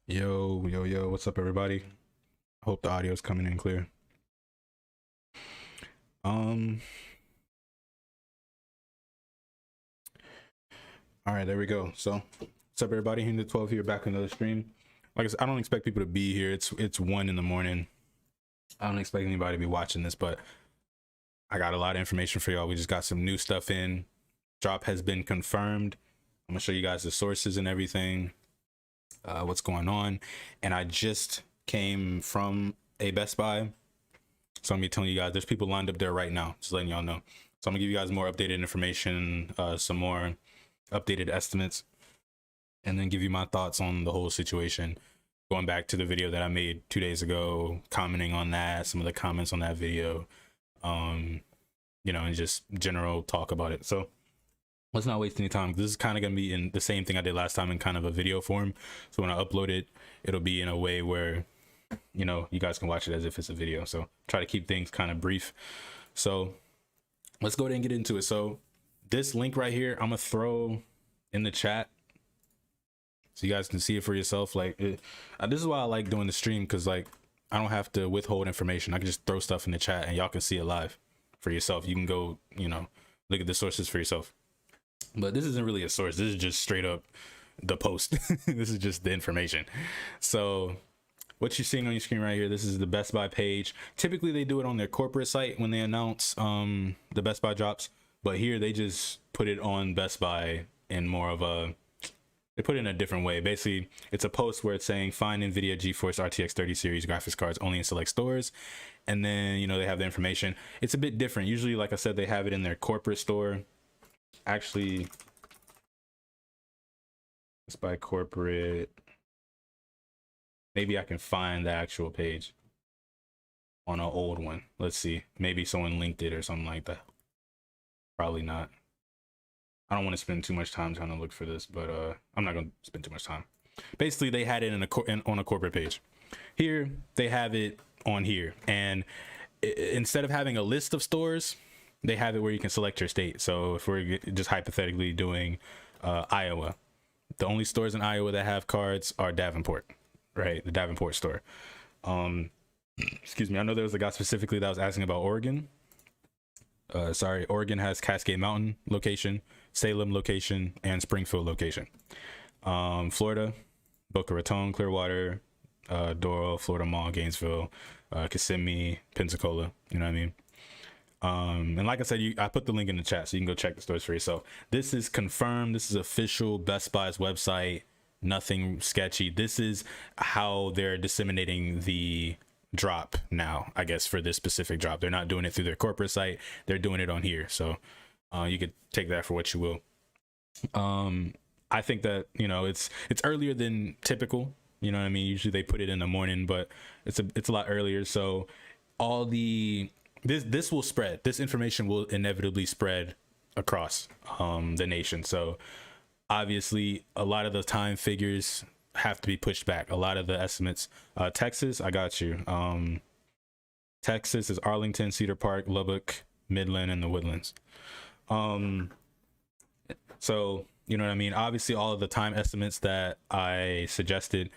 Yo, what's up, everybody? Hope the audio is coming in clear. Um, all right, there we go. So, what's up, everybody? Here in the 12 here, back in another stream. Like I said, I don't expect people to be here. It's 1 in the morning. I don't expect anybody to be watching this, but I got a lot of information for y'all. We just got some new stuff in. Drop has been confirmed. I'm gonna show you guys the sources and everything, what's going on. And I just came from a Best Buy. So I'm gonna be telling you guys, there's people lined up there right now, just letting y'all know. So I'm gonna give you guys more updated information, some more updated estimates, and then give you my thoughts on the whole situation. Going back to the video that I made 2 days ago, commenting on that, some of the comments on that video, you know, and just general talk about it. So let's not waste any time. This is kind of gonna be in the same thing I did last time in kind of a video form. So when I upload it, it'll be in a way where, you know, you guys can watch it as if it's a video. So try to keep things kind of brief. So let's go ahead and get into it. So this link right here, I'm gonna throw in the chat so you guys can see it for yourself. Like this is why I like doing the stream, because like I don't have to withhold information. I can just throw stuff in the chat and y'all can see it live for yourself. You can go, you know, look at the sources for yourself. But this isn't really a source. This is just straight up the post. This is just the information. So what you're seeing on your screen right here, this is the Best Buy page. Typically they do it on their corporate site when they announce the Best Buy drops, but here they just put it on Best Buy in more of a, they put it in a different way. Basically, it's a post where it's saying find NVIDIA GeForce RTX 30 series graphics cards only in select stores. And then, you know, they have the information. It's a bit different. Usually, like I said, they have it in their corporate store. Actually, Best Buy corporate. Maybe I can find the actual page on an old one. Let's see. Maybe someone linked it or something like that. Probably not. I don't want to spend too much time trying to look for this, but I'm not going to spend too much time. Basically, they had it on a corporate page. Here, they have it on here. And instead of having a list of stores, they have it where you can select your state. So if we're just hypothetically doing Iowa, the only stores in Iowa that have cards are Davenport. Right, the Davenport store. Excuse me, I know there was a guy specifically that was asking about Oregon. Sorry, Oregon has Cascade Mountain location, Salem location, and Springfield location. Florida, Boca Raton, Clearwater, Doral, Florida Mall, Gainesville, Kissimmee, Pensacola. You know what I mean? And like I said, I put the link in the chat so you can go check the stores for yourself. This is confirmed. This is official Best Buy's website. Nothing sketchy. This is how they're disseminating the drop now, I guess, for this specific drop. They're not doing it through their corporate site. They're doing it on here. So you could take that for what you will. I think that, you know, it's earlier than typical. You know what I mean? Usually they put it in the morning, but it's a lot earlier. So all this will spread. This information will inevitably spread across the nation. So obviously, a lot of the time figures have to be pushed back. A lot of the estimates. Texas, I got you. Texas is Arlington, Cedar Park, Lubbock, Midland, and the Woodlands. So, you know what I mean? Obviously, all of the time estimates that I suggested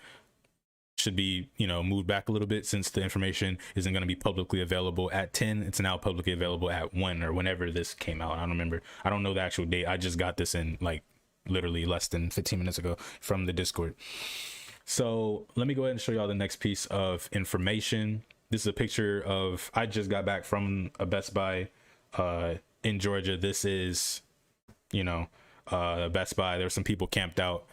should be, you know, moved back a little bit, since the information isn't going to be publicly available at 10. It's now publicly available at 1 or whenever this came out. I don't remember. I don't know the actual date. I just got this in like literally less than 15 minutes ago from the Discord. So let me go ahead and show y'all the next piece of information. This is a picture of, I just got back from a Best Buy in Georgia. This is, you know, Best Buy. There were some people camped out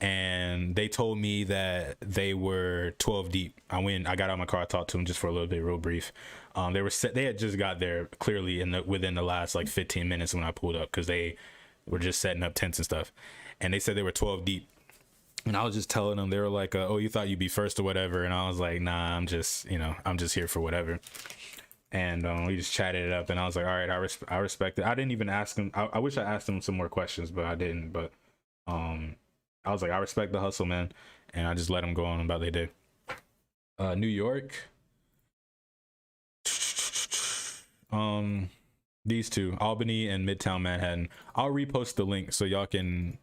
and they told me that they were 12 deep. I got out of my car, I talked to them just for a little bit, real brief. They had just got there clearly within the last like 15 minutes when I pulled up, because they were just setting up tents and stuff, and they said they were 12 deep. And I was just telling them, they were like, oh, you thought you'd be first or whatever. And I was like, nah, I'm just here for whatever. And we just chatted it up, and I was like, all right, I respect it. I didn't even ask them. I wish I asked them some more questions, but I didn't. But I was like, I respect the hustle, man. And I just let them go on about their day. New York. These two, Albany and Midtown Manhattan. I'll repost the link so y'all can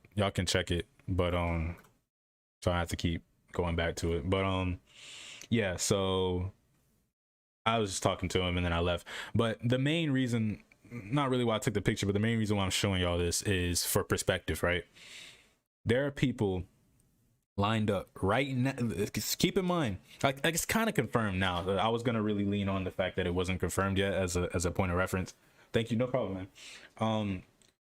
check it. But so I have to keep going back to it. But yeah, so I was just talking to him and then I left. But the main reason, not really why I took the picture, but the main reason why I'm showing y'all this is for perspective, right? There are people lined up right now. Keep in mind, like it's kind of confirmed now. I was gonna really lean on the fact that it wasn't confirmed yet as a point of reference. Thank you, no problem, man.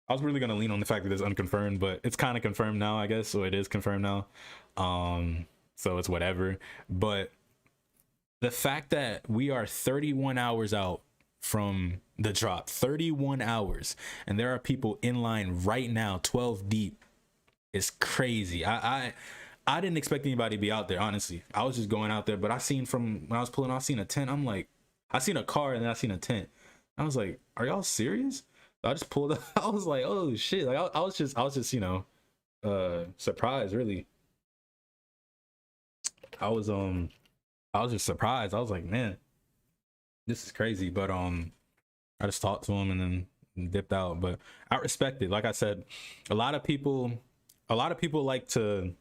I was really gonna lean on the fact that it's unconfirmed, but it's kind of confirmed now, I guess. So it is confirmed now. So it's whatever. But the fact that we are 31 hours out from the drop, 31 hours, and there are people in line right now, 12 deep, is crazy. I didn't expect anybody to be out there, honestly. I was just going out there, but I seen from when I was pulling, I seen a tent. I'm like, I seen a car and then I seen a tent. I was like, are y'all serious? I just pulled up. I was like, oh shit. Like I was just, you know, surprised, really. I was just surprised. I was like, man, this is crazy. But I just talked to him and then dipped out. But I respect it. Like I said, a lot of people like to,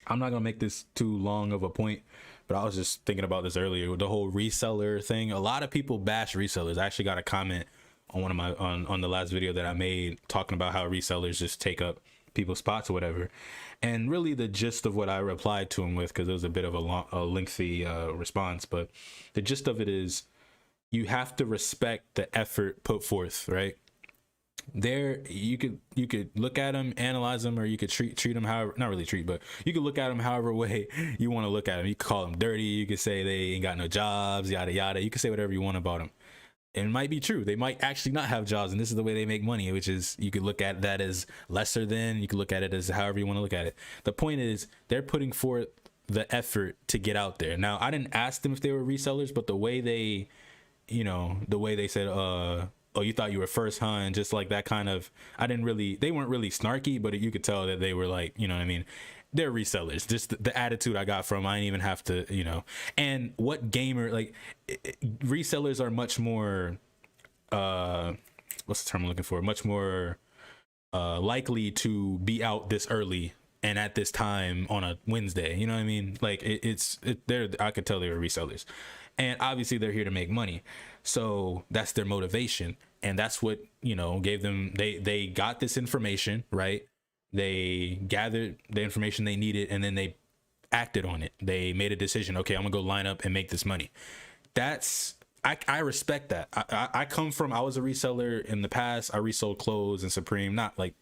I'm not gonna make this too long of a point, but I was just thinking about this earlier with the whole reseller thing. A lot of people bash resellers. I actually got a comment on one of my on the last video that I made talking about how resellers just take up people's spots or whatever. And really the gist of what I replied to him with, because it was a bit of a lengthy response, but the gist of it is you have to respect the effort put forth, right? There you could look at them, analyze them, or you could treat them however, not really treat, but you could look at them however way you want to look at them. You could call them dirty, you could say they ain't got no jobs, yada yada. You could say whatever you want about them, and it might be true. They might actually not have jobs, and this is the way they make money, which is, you could look at that as lesser than, you could look at it as however you want to look at it. The point is, they're putting forth the effort to get out there. Now, I didn't ask them if they were resellers, but the way they, you know, the way they said, oh, you thought you were first, huh? And just like that kind of, they weren't really snarky, but you could tell that they were like, you know what I mean? They're resellers. Just the attitude I got from, I didn't even have to, you know. And what gamer, like, resellers are much more, what's the term I'm looking for? Much more likely to be out this early and at this time on a Wednesday. You know what I mean? Like, I could tell they were resellers. And obviously they're here to make money. So that's their motivation. And that's what, you know, gave them, they got this information, right? They gathered the information they needed and then they acted on it. They made a decision. Okay, I'm gonna go line up and make this money. That's, I respect that. I come from, I was a reseller in the past. I resold clothes and Supreme, not like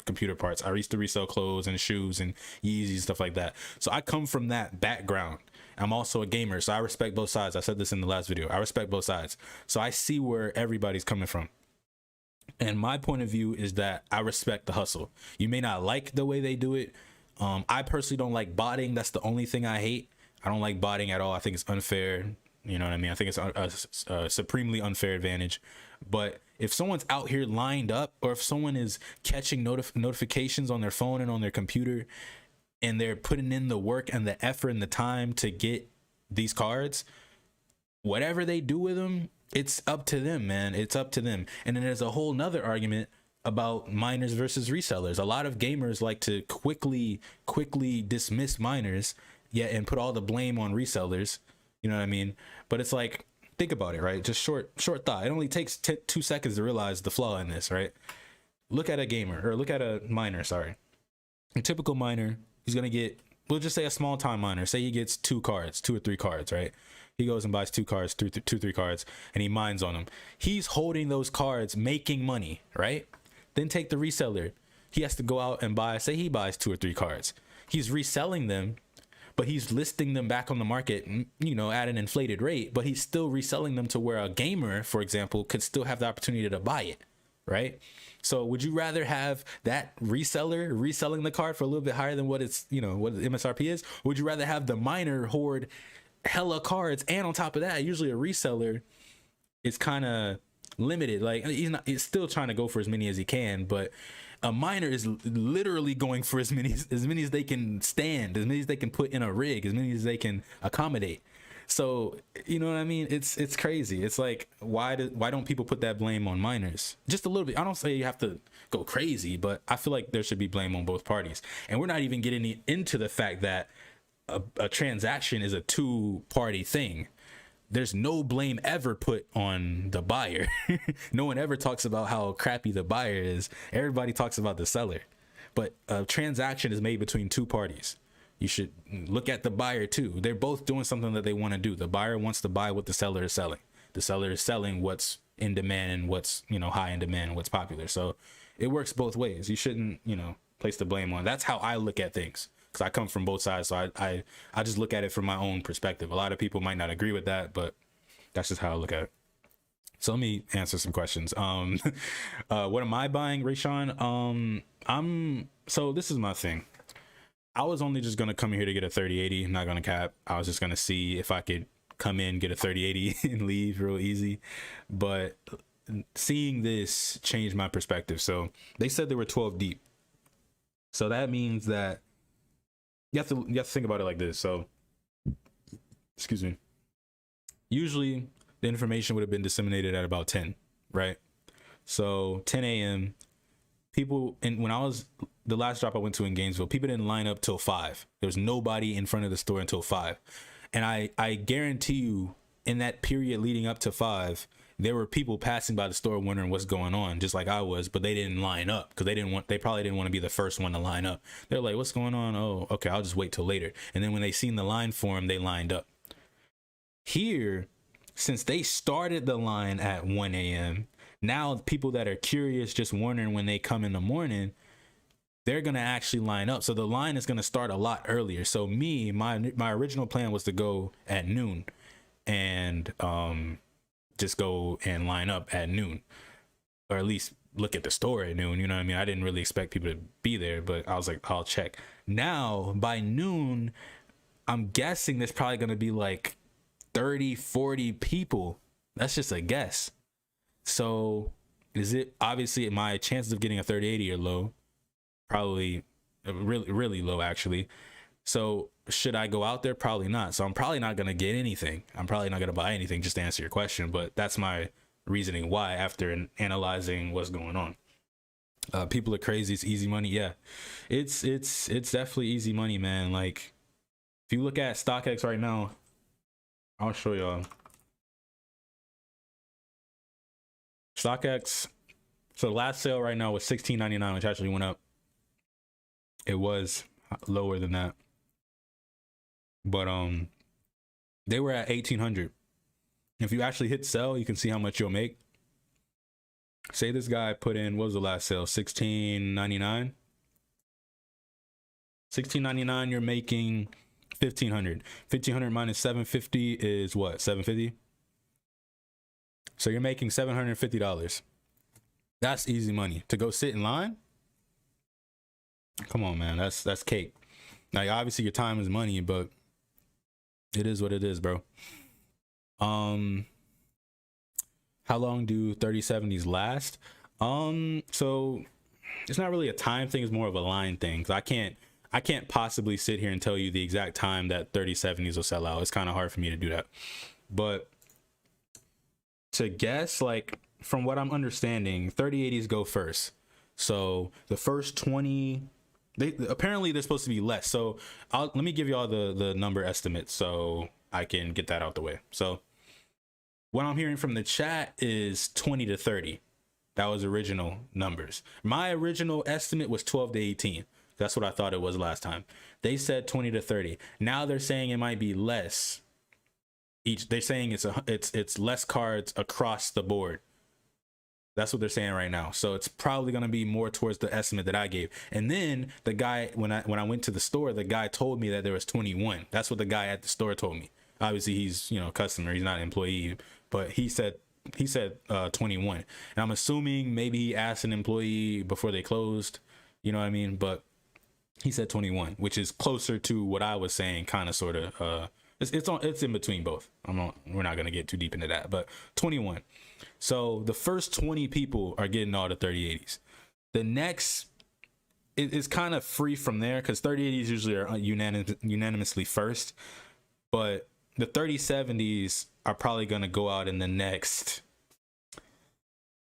computer parts. I used to resell clothes and shoes and Yeezys, stuff like that. So I come from that background. I'm also a gamer, so I respect both sides. I said this in the last video. I respect both sides. So I see where everybody's coming from. And my point of view is that I respect the hustle. You may not like the way they do it. I personally don't like botting. That's the only thing I hate. I don't like botting at all. I think it's unfair. You know what I mean? I think it's a supremely unfair advantage. But if someone's out here lined up, or if someone is catching notifications on their phone and on their computer, and they're putting in the work and the effort and the time to get these cards, whatever they do with them, it's up to them, man. It's up to them. And then there's a whole nother argument about minors versus resellers. A lot of gamers like to quickly dismiss minors, and put all the blame on resellers. You know what I mean? But it's like, think about it, right? Just short thought. It only takes 2 seconds to realize the flaw in this, right? Look at a gamer, or look at a miner, sorry. A typical miner, he's gonna get, we'll just say a small time miner, say he gets 2 or 3 cards, right? He goes and buys 2 cards, 3 cards, and he mines on them. He's holding those cards, making money, right? Then take the reseller. He has to go out and buy, say he buys 2 or 3 cards. He's reselling them, but he's listing them back on the market, you know, at an inflated rate, but he's still reselling them to where a gamer, for example, could still have the opportunity to buy it, right? So would you rather have that reseller reselling the card for a little bit higher than what it's, you know, what the MSRP is? Or would you rather have the miner hoard hella cards, and on top of that, usually a reseller is kind of limited. Like, he's still trying to go for as many as he can, but a miner is literally going for as many as they can stand, as many as they can put in a rig, as many as they can accommodate. So, you know what I mean? It's crazy. It's like, why don't people put that blame on minors? Just a little bit. I don't say you have to go crazy, but I feel like there should be blame on both parties. And we're not even getting into the fact that a transaction is a two-party thing. There's no blame ever put on the buyer. No one ever talks about how crappy the buyer is. Everybody talks about the seller. But a transaction is made between two parties. You should look at the buyer too. They're both doing something that they want to do. The buyer wants to buy what the seller is selling. The seller is selling what's in demand and what's, you know, high in demand and what's popular. So it works both ways. You shouldn't, you know, place the blame on. That's how I look at things, because I come from both sides. So I just look at it from my own perspective. A lot of people might not agree with that, but that's just how I look at it. So let me answer some questions. What am I buying, Rayshawn? So this is my thing. I was only just gonna come here to get a 3080. I'm not gonna cap. I was just gonna see if I could come in, get a 3080 and leave real easy. But seeing this changed my perspective. So they said they were 12 deep. So that means that you have to think about it like this. So, excuse me. Usually the information would have been disseminated at about 10, right? So 10 a.m. people, and when I was the last drop I went to in Gainesville, people didn't line up till 5. There was nobody in front of the store until 5. And I guarantee you, in that period leading up to 5, there were people passing by the store wondering what's going on, just like I was, but they didn't line up because they probably didn't want to be the first one to line up. They're like, what's going on? Oh, okay, I'll just wait till later. And then when they seen the line form, they lined up. Here, since they started the line at 1 a.m., now people that are curious, just wondering when they come in the morning, they're going to actually line up. So the line is going to start a lot earlier. So my original plan was to go at noon and just go and line up at noon, or at least look at the store at noon. You know what I mean? I didn't really expect people to be there, but I was like, I'll check. Now by noon, I'm guessing there's probably going to be like 30, 40 people. That's just a guess. So is it, obviously my chances of getting a 3080 are low, probably really low actually. So should I go out there? Probably not. So I'm probably not going to get anything. I'm probably not going to buy anything, just to answer your question. But that's my reasoning why, after analyzing what's going on. People are crazy. It's easy money. Yeah, it's definitely easy money, man. Like if you look at StockX right now, I'll show y'all. StockX. So the last sale right now was $16.99, which actually went up. It was lower than that, but they were at 1,800. If you actually hit sell, you can see how much you'll make. Say this guy put in, what was the last sale? $16.99. $16.99. You're making 1,500. 1,500 minus 750 is what? 750. So you're making $750. That's easy money to go sit in line. Come on, man. That's cake. Now, obviously your time is money, but it is what it is, bro. How long do 3070s last? So it's not really a time thing, it's more of a line thing. So I can't possibly sit here and tell you the exact time that 3070s will sell out. It's kind of hard for me to do that. But to guess, like from what I'm understanding, 3080s go first. So the first 20, apparently they're supposed to be less. So let me give y'all the number estimate so I can get that out the way. So what I'm hearing from the chat is 20 to 30. That was original numbers. My original estimate was 12 to 18. That's what I thought it was last time. They said 20 to 30. Now they're saying it might be less. They're saying it's less cards across the board. That's what they're saying right now. So it's probably going to be more towards the estimate that I gave. And then the guy, when I went to the store, the guy told me that there was 21. That's what the guy at the store told me. Obviously he's, you know, a customer, he's not an employee, but he said 21. And I'm assuming maybe he asked an employee before they closed, you know what I mean? But he said 21, which is closer to what I was saying, kind of, sort of. It's in between both. We're not gonna get too deep into that, but 21. So the first 20 people are getting all the 3080s. The next is kind of free from there, because 3080s usually are unanimously first, but the 3070s are probably gonna go out in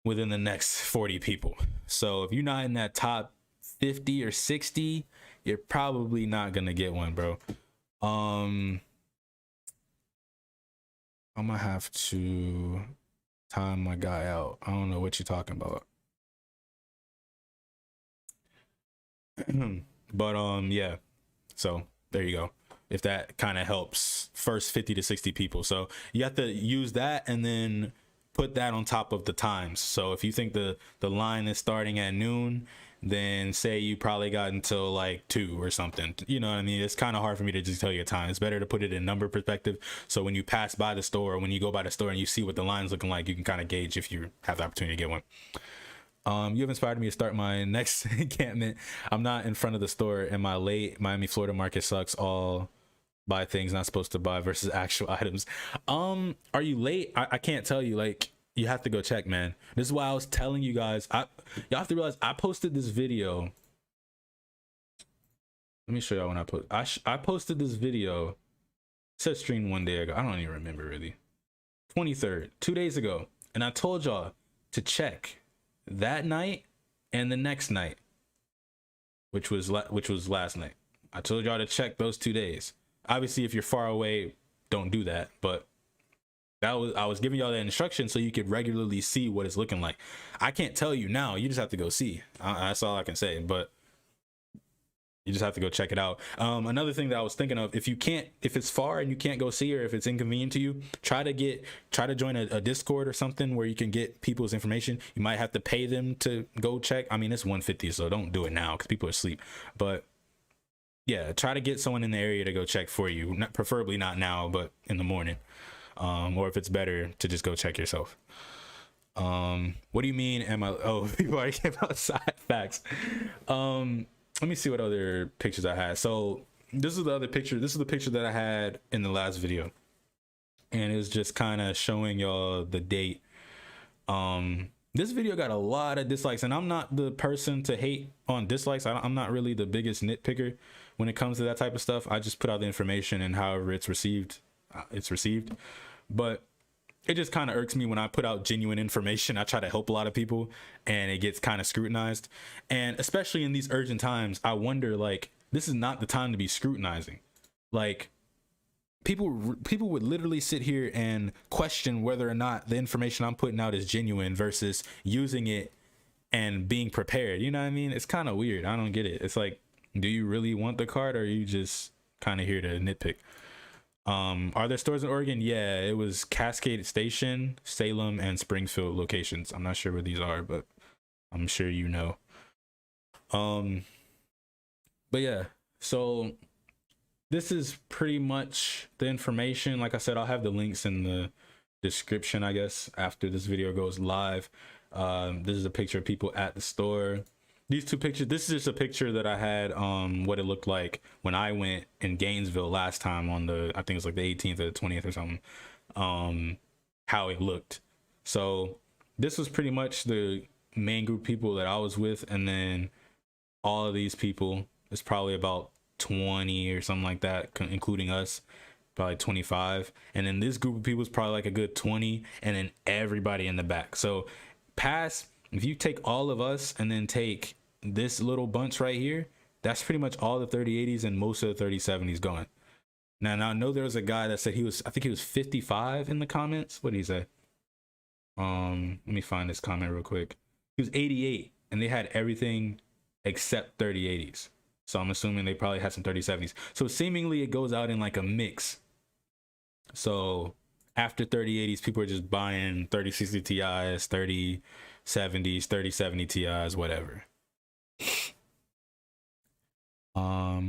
within the next 40 people. So if you're not in that top 50 or 60, you're probably not gonna get one, bro. I'm gonna have to time my guy out. I don't know what you're talking about. But yeah, so there you go. If that kind of helps, first 50 to 60 people. So you have to use that and then put that on top of the times. So if you think the line is starting at noon, then say you probably got until like 2 or something. You know what I mean? It's kind of hard for me to just tell you a time. It's better to put it in number perspective. So when you pass by the store, or when you go by the store and you see what the line's looking like, you can kind of gauge if you have the opportunity to get one. You have inspired me to start my next encampment. I'm not in front of the store, and my late Miami, Florida market sucks. All buy things not supposed to buy versus actual items. Are you late? I can't tell you. Like, you have to go check, man. This is why I was telling you guys. Y'all have to realize I posted this video. Let me show y'all when I posted this video. It said stream 1 day ago. I don't even remember really. 23rd, 2 days ago, and I told y'all to check that night and the next night, which was last night. I told y'all to check those 2 days. Obviously, if you're far away, don't do that. But I was giving y'all that instruction so you could regularly see what it's looking like. I can't tell you now. You just have to go see. That's all I can say. But you just have to go check it out. Another thing that I was thinking of, if it's far and you can't go see, or if it's inconvenient to you, try to join a Discord or something where you can get people's information. You might have to pay them to go check. I mean, it's $150, so don't do it now because people are asleep. But yeah, try to get someone in the area to go check for you. Preferably not now, but in the morning. Or if it's better to just go check yourself. What do you mean? People already came outside. Facts. Let me see what other pictures I had. So this is the other picture. This is the picture that I had in the last video, and it was just kind of showing y'all the date. This video got a lot of dislikes, and I'm not the person to hate on dislikes. I'm not really the biggest nitpicker when it comes to that type of stuff. I just put out the information, and however it's received, it's received. But it just kind of irks me when I put out genuine information. I try to help a lot of people and it gets kind of scrutinized. And especially in these urgent times, I wonder, like, this is not the time to be scrutinizing. Like, people would literally sit here and question whether or not the information I'm putting out is genuine versus using it and being prepared. You know what I mean? It's kind of weird. I don't get it. It's like, do you really want the card, or are you just kind of here to nitpick? Are there stores in Oregon? Yeah, it was Cascade Station, Salem, and Springfield locations. I'm not sure where these are, but I'm sure you know. But yeah, so this is pretty much the information. Like I said, I'll have the links in the description, I guess, after this video goes live. This is a picture of people at the store. These two pictures, this is just a picture that I had what it looked like when I went in Gainesville last time on the, I think it was like the 18th or the 20th or something, how it looked. So this was pretty much the main group of people that I was with, and then all of these people, it's probably about 20 or something like that, including us, probably 25. And then this group of people is probably like a good 20, and then everybody in the back. So if you take all of us and then take this little bunch right here, that's pretty much all the 3080s and most of the 3070s going. Now I know there was a guy that said I think he was 55 in the comments. What did he say? Let me find this comment real quick. He was 88 and they had everything except 3080s. So I'm assuming they probably had some 3070s. So seemingly it goes out in like a mix. So after 3080s, people are just buying 3060 Ti's, 3070s, 3070 Ti's, whatever.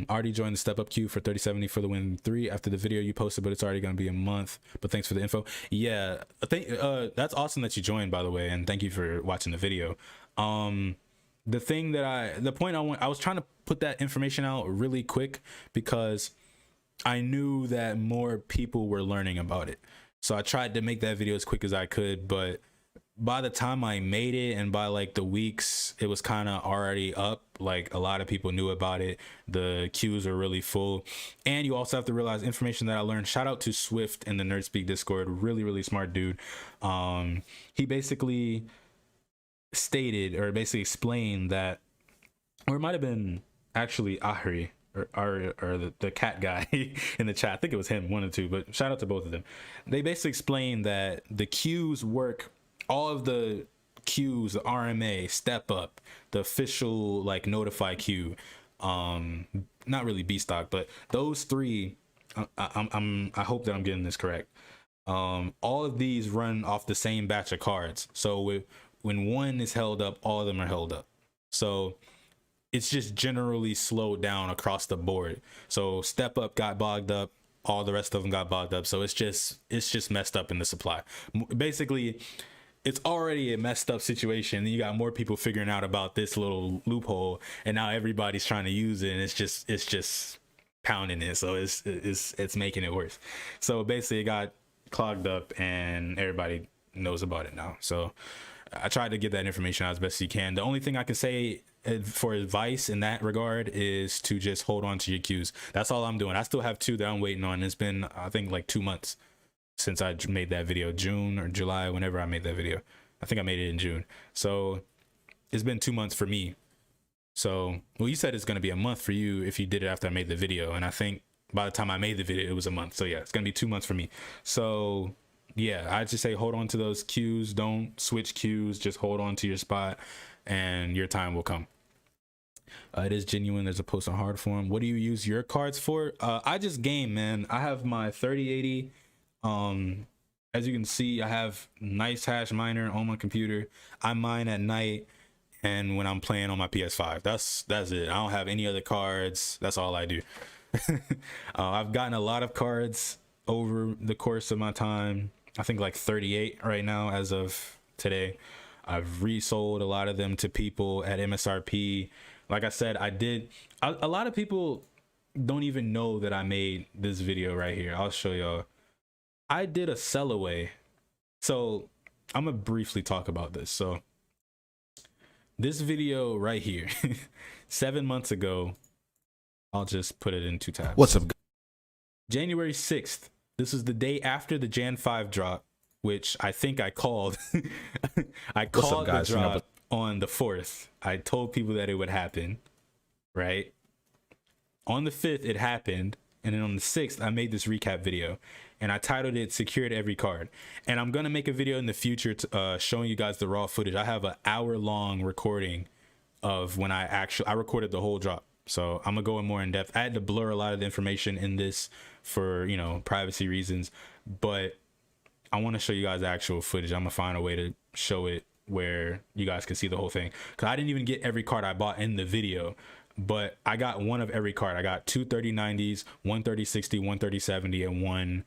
Already joined the step up queue for 3070 for the Win 3 after the video you posted, but it's already going to be a month. But thanks for the info. Yeah, that's awesome that you joined, by the way, and thank you for watching the video. The point I was trying to put that information out really quick because I knew that more people were learning about it. So I tried to make that video as quick as I could, but by the time I made it and by like the weeks, it was kind of already up. Like a lot of people knew about it. The queues are really full. And you also have to realize information that I learned. Shout out to Swift in the NerdSpeak Discord. Really, really smart dude. He basically stated, or basically explained that, or it might have been actually Ahri or the cat guy in the chat. I think it was him, one or two, but shout out to both of them. They basically explained that the queues work, all of the queues, the RMA, step up, the official like notify queue, not really B stock, but those three, I hope that I'm getting this correct. All of these run off the same batch of cards. So when one is held up, all of them are held up. So it's just generally slowed down across the board. So step up got bogged up, all the rest of them got bogged up. So it's just messed up in the supply. Basically, it's already a messed up situation. You got more people figuring out about this little loophole, and now everybody's trying to use it, and it's just pounding it. So it's making it worse. So basically, it got clogged up, and everybody knows about it now. So I tried to get that information out as best you can. The only thing I can say for advice in that regard is to just hold on to your queues. That's all I'm doing. I still have 2 that I'm waiting on. It's been, I think, like 2 months since I made that video, June or July, whenever I made that video. I think I made it in June. So it's been 2 months for me. So, well, you said it's going to be a month for you if you did it after I made the video. And I think by the time I made the video, it was a month. So yeah, it's going to be 2 months for me. So yeah, I just say hold on to those queues. Don't switch queues. Just hold on to your spot and your time will come. It is genuine. There's a post on hard form. What do you use your cards for? I just game, man. I have my 3080. As you can see, I have nice hash miner on my computer. I mine at night and when I'm playing on my PS5. That's it. I don't have any other cards. That's all I do. I've gotten a lot of cards over the course of my time. I think like 38 right now as of today. I've resold a lot of them to people at MSRP. Like I said, a lot of people don't even know that I made this video right here. I'll show y'all. I did a Sellaway. So I'm gonna briefly talk about this. So this video right here, 7 months ago, I'll just put it in 2 tabs. What's up? January 6th. This is the day after the Jan 5 drop, which I think I called. I called the drop on the 4th. I told people that it would happen, right? On the 5th, it happened. And then on the 6th, I made this recap video. And I titled it Secured Every Card. And I'm going to make a video in the future showing you guys the raw footage. I have an hour-long recording of when I recorded the whole drop. So I'm gonna go in more in depth. I had to blur a lot of the information in this for, you know, privacy reasons, but I want to show you guys the actual footage. I'm gonna find a way to show it where you guys can see the whole thing, because I didn't even get every card I bought in the video, but I got one of every card. I got 2 3090s, 1 3060, 1 3070, and 1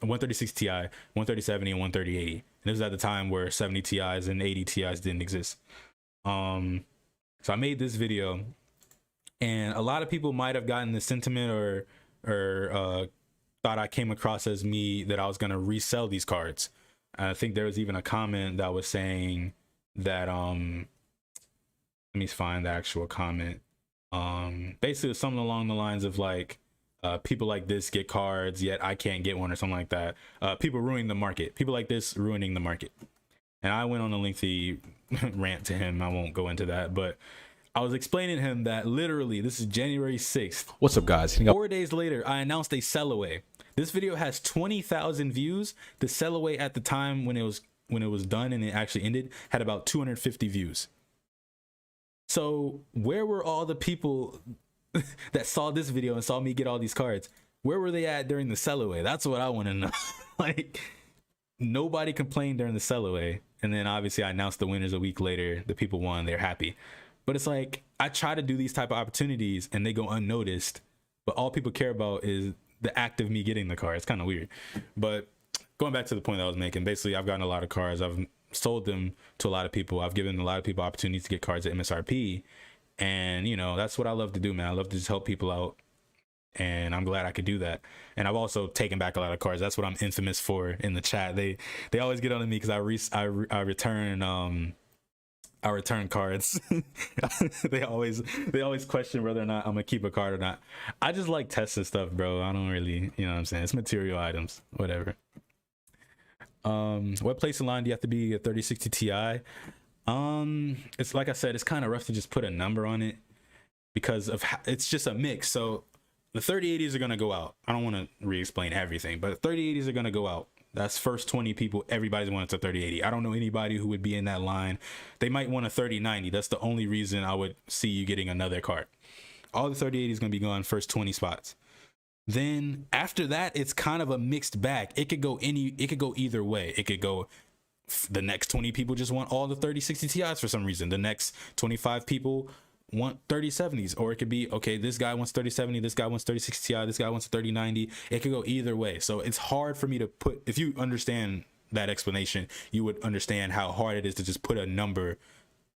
136 Ti, 1 3070, and 1 3080. And this was at the time where 70 Ti's and 80 Ti's didn't exist. So I made this video, and a lot of people might have gotten the sentiment or thought I came across as me that I was gonna resell these cards. I think there was even a comment that was saying that let me find the actual comment. Basically something along the lines of like, people like this get cards yet I can't get one, or something like that. People ruining the market. People like this ruining the market. And I went on a lengthy rant to him. I won't go into that, but I was explaining to him that literally this is January 6th. What's up, guys? 4 days later, I announced a Sellaway. This video has 20,000 views. The Sellaway at the time when it was done and it actually ended had about 250 views. So where were all the people that saw this video and saw me get all these cards? Where were they at during the Sellaway? That's what I want to know. Like, nobody complained during the Sellaway, and then obviously I announced the winners a week later. The people won, they're happy. But it's like, I try to do these type of opportunities and they go unnoticed, but all people care about is the act of me getting the card. It's kind of weird. But going back to the point that I was making, basically I've gotten a lot of cards. I've sold them to a lot of people. I've given a lot of people opportunities to get cards at MSRP. And, you know, that's what I love to do, man. I love to just help people out. And I'm glad I could do that. And I've also taken back a lot of cards. That's what I'm infamous for in the chat. They always get on to me because I return cards. they always question whether or not I'm gonna keep a card or not. I just like testing stuff, bro. I don't really, you know what I'm saying? It's material items, whatever. What place in line do you have to be? A 3060 Ti? It's like I said, it's kind of rough to just put a number on it because of it's just a mix. So the 3080s are going to go out. I don't want to re-explain everything, but 3080s are going to go out. That's first 20 people. Everybody's wants a 3080. I don't know anybody who would be in that line. They might want a 3090. That's the only reason I would see you getting another card. All the 3080 is going to be gone first 20 spots. Then after that, it's kind of a mixed bag. It could go either way. It could go, the next 20 people just want all the 3060 Ti's for some reason. The next 25 people want 3070s, or it could be, okay, this guy wants 3070, this guy wants 3060 Ti, this guy wants a 3090. It could go either way. So it's hard for me to put, if you understand that explanation, you would understand how hard it is to just put a number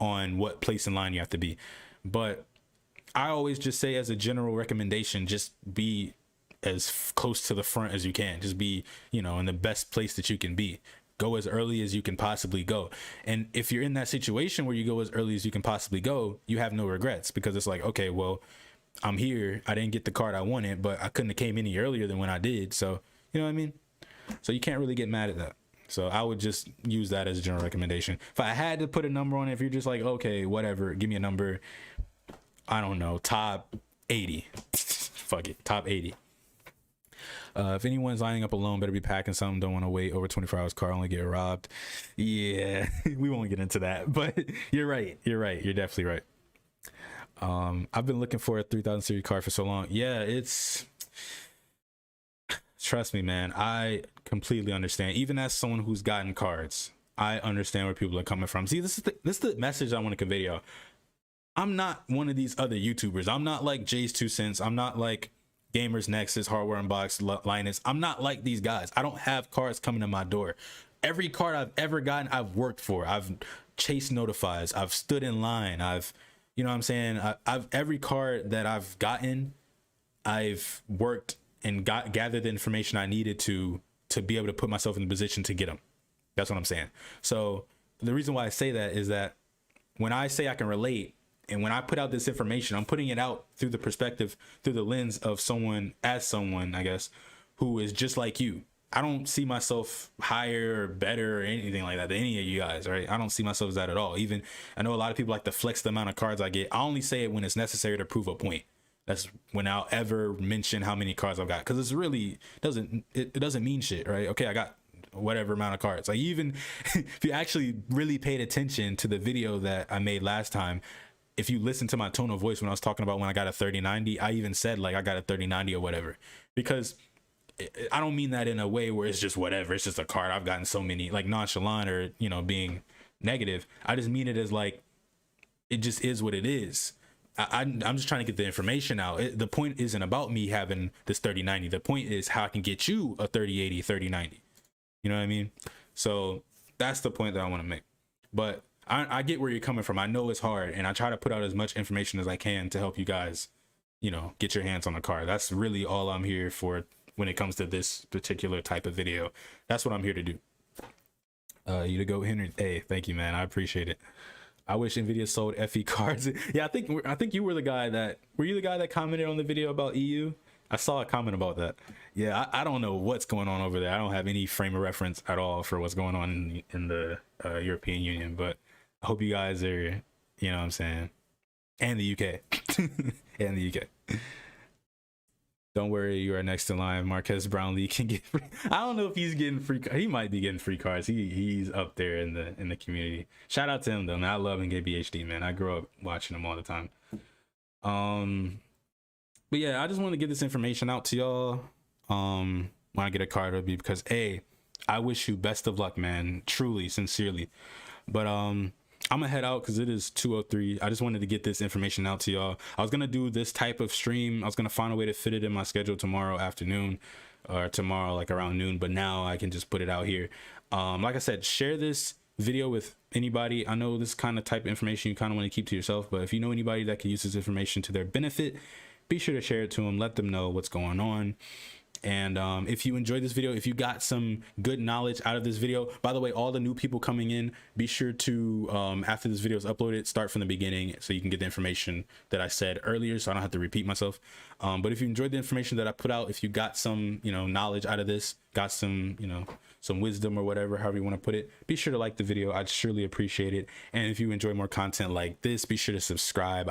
on what place in line you have to be. But I always just say, as a general recommendation, just be as close to the front as you can. Just be, you know, in the best place that you can be. Go as early as you can possibly go. And if you're in that situation where you go as early as you can possibly go, you have no regrets, because it's like, okay, well, I'm here. I didn't get the card I wanted, but I couldn't have came any earlier than when I did. So, you know what I mean? So you can't really get mad at that. So I would just use that as a general recommendation. If I had to put a number on it, if you're just like, okay, whatever, give me a number, I don't know, top 80. Fuck it, top 80. If anyone's lining up alone, better be packing something. Don't want to wait over 24 hours. Car only get robbed. Yeah, we won't get into that, but you're right. You're definitely right. I've been looking for a 3000 series car for so long. Yeah, trust me, man, I completely understand. Even as someone who's gotten cards, I understand where people are coming from. See, this is the message I want to convey to y'all. I'm not one of these other YouTubers. I'm not like Jay's 2 cents. I'm not like Gamers Nexus, Hardware Unbox, Linus. I'm not like these guys. I don't have cards coming to my door. Every card I've ever gotten, I've worked for. I've chased notifies. I've stood in line. I've, you know what I'm saying? I've every card that I've gotten, I've worked and gathered the information I needed to be able to put myself in the position to get them. That's what I'm saying. So the reason why I say that is that when I say I can relate, and when I put out this information, I'm putting it out through the perspective, through the lens of someone, I guess, who is just like you. I don't see myself higher or better or anything like that than any of you guys, right? I don't see myself as that at all. Even, I know a lot of people like to flex the amount of cards I get. I only say it when it's necessary to prove a point. That's when I'll ever mention how many cards I've got, because it's really it doesn't mean shit, right? Okay, I got whatever amount of cards. Like, even if you actually really paid attention to the video that I made last time, if you listen to my tone of voice when I was talking about when I got a 3090, I even said like I got a 3090 or whatever, because I don't mean that in a way where it's just whatever. It's just a card. I've gotten so many, like, nonchalant or, you know, being negative. I just mean it as like, it just is what it is. I'm just trying to get the information out. The point isn't about me having this 3090. The point is how I can get you a 3080, 3090. You know what I mean? So that's the point that I want to make. But I get where you're coming from. I know it's hard, and I try to put out as much information as I can to help you guys, you know, get your hands on a car. That's really all I'm here for when it comes to this particular type of video. That's what I'm here to do. You to go, Henry. Hey, thank you, man. I appreciate it. I wish Nvidia sold FE cards. Yeah, I think you were the guy that, were you the guy that commented on the video about EU? I saw a comment about that. Yeah, I don't know what's going on over there. I don't have any frame of reference at all for what's going on in the European Union, but I hope you guys are, you know what I'm saying, and the UK. And the UK. Don't worry, you are next in line. Marquez Brownlee can get free. I don't know if he's getting free. He might be getting free cards. He's up there in the community. Shout out to him though, man. I love NKBHD, man. I grew up watching him all the time. But yeah, I just want to get this information out to y'all. When I get a card, it'll be because, hey, I wish you best of luck, man. Truly, sincerely. But I'm gonna head out because it is 2:03. I just wanted to get this information out to y'all. I was gonna do this type of stream. I was gonna find a way to fit it in my schedule tomorrow afternoon, or tomorrow like around noon, but now I can just put it out here. Like I said, share this video with anybody. I know this kind of type of information you kind of want to keep to yourself, but if you know anybody that can use this information to their benefit, be sure to share it to them. Let them know what's going on. And if you enjoyed this video, if you got some good knowledge out of this video, by the way, all the new people coming in, be sure to, after this video is uploaded, start from the beginning so you can get the information that I said earlier, so I don't have to repeat myself. But if you enjoyed the information that I put out, if you got some, you know, knowledge out of this, got some, you know, some wisdom or whatever, however you want to put it, be sure to like the video. I'd surely appreciate it. And if you enjoy more content like this, be sure to subscribe.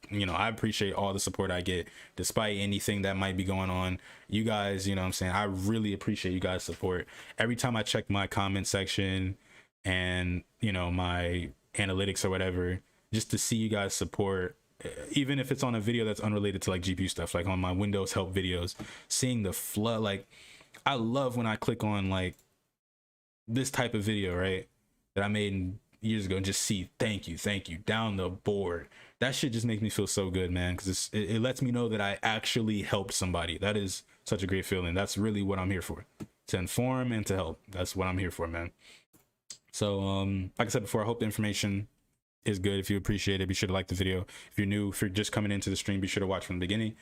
you know, I appreciate all the support I get despite anything that might be going on. You guys, you know what I'm saying, I really appreciate you guys' support. Every time I check my comment section and, you know, my analytics or whatever, just to see you guys support, even if it's on a video that's unrelated to like GPU stuff, like on my Windows help videos, seeing the flood, like I love when I click on like this type of video, right, that I made years ago, and just see thank you down the board. That shit just makes me feel so good, man, because it lets me know that I actually helped somebody. That is such a great feeling. That's really what I'm here for, to inform and to help. That's what I'm here for, man. So like I said before, I hope the information is good. If you appreciate it, be sure to like the video. If you're new, if you're just coming into the stream, be sure to watch from the beginning.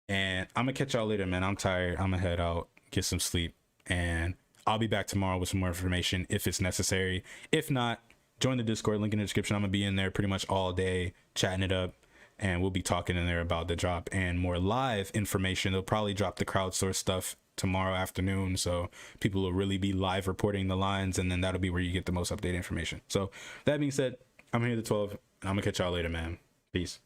And I'm gonna catch y'all later, man. I'm tired. I'm gonna head out, get some sleep, and I'll be back tomorrow with some more information if it's necessary. If not, join the Discord, link in the description. I'm gonna be in there pretty much all day chatting it up, and we'll be talking in there about the drop and more live information. They'll probably drop the crowdsource stuff tomorrow afternoon, so people will really be live reporting the lines, and then that'll be where you get the most updated information. So that being said, I'm here at the 12, and I'm gonna catch y'all later, man. Peace.